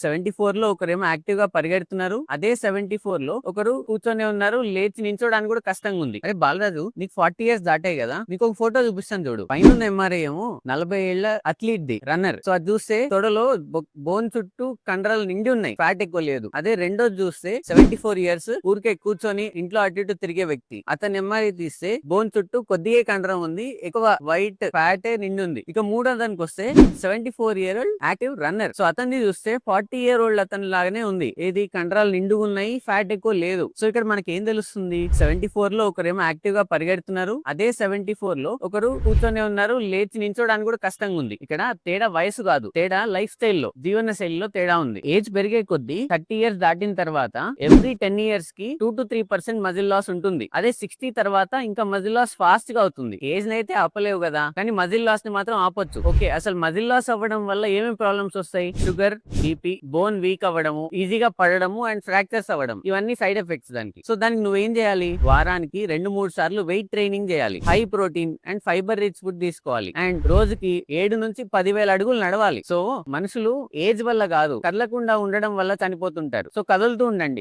74 లో ఒకరేమో యాక్టివ్ గా పరిగెడుతున్నారు, అదే 74 లో ఒకరు కూర్చొని ఉన్నారు, లేచి నించోడానికి కూడా కష్టంగా ఉంది. అరే బాలరాజు, నీకు 40 ఇయర్స్ దాటాయి కదా, నీకు ఒక ఫోటో చూపిస్తాను చూడు. పైన ఎంఆర్ఐ ఏమో 40 ఏళ్ల అథ్లీట్ ది, రన్నర్. సో అది చూస్తే తొడలో బోన్ చుట్టూ కండరాలు నిండి ఉన్నాయి, ఫ్యాట్ ఎక్కువ లేదు. అదే రెండోది చూస్తే 74 ఇయర్స్ ఊరికే కూర్చొని ఇంట్లో అటు ఇటు తిరిగే వ్యక్తి, అతని ఎంఆర్ఐ తీస్తే బోన్ చుట్టూ కొద్దిగా కండరం ఉంది, ఎక్కువ వైట్ ఫ్యాట్ నిండి ఉంది. ఇక మూడో దానికి వస్తే 74 year old active runner. So అతన్ని చూస్తే 40 ఇయర్ ఓల్డ్ అతని లాగానే ఉంది, ఏది కండరాలు నిండుగా ఉన్నాయి, ఫ్యాట్ ఎక్కువ లేదు. సో ఇక్కడ మనకి ఏం తెలుస్తుంది, 74 లో ఒకరేమో యాక్టివ్ గా పరిగెడుతున్నారు, అదే 74 లో ఒకరు కూర్చొని ఉన్నారు, లేచి నించోడానికి కూడా కష్టంగా ఉంది. ఇక్కడ తేడా వయసు కాదు, తేడా లైఫ్ స్టైల్ లో, జీవన శైలిలో తేడా ఉంది. ఏజ్ పెరిగే కొద్దీ 30 ఇయర్స్ దాటిన తర్వాత ఎవ్రీ 10 ఇయర్స్ కి 2 to 3% మజిల్ లాస్ ఉంటుంది. అదే 60 తర్వాత ఇంకా మజిల్ లాస్ ఫాస్ట్ గా అవుతుంది. ఏజ్ నైతే ఆపలేవు కదా, కానీ మజిల్ లాస్ ని మాత్రం ఆపొచ్చు. ఓకే, అసలు మజిల్ లాస్ అవ్వడం వల్ల ఏమేమి ప్రాబ్లమ్స్ వస్తాయి? షుగర్, బీపీ, బోన్ వీక్ అవ్వడము, ఈజీగా పడడము అండ్ ఫ్రాక్చర్స్ అవ్వడం, ఇవన్నీ సైడ్ ఎఫెక్ట్స్ దానికి. సో దానికి నువ్వేం చేయాలి, వారానికి 2-3 సార్లు వెయిట్ ట్రైనింగ్ చేయాలి, high protein and fibre rich food తీసుకోవాలి, అండ్ రోజుకి 7 నుంచి 10,000 అడుగులు నడవాలి. సో మనుషులు ఏజ్ వల్ల కాదు, కదలకుండా ఉండడం వల్ల చనిపోతుంటారు. సో కదులుతూ ఉండండి.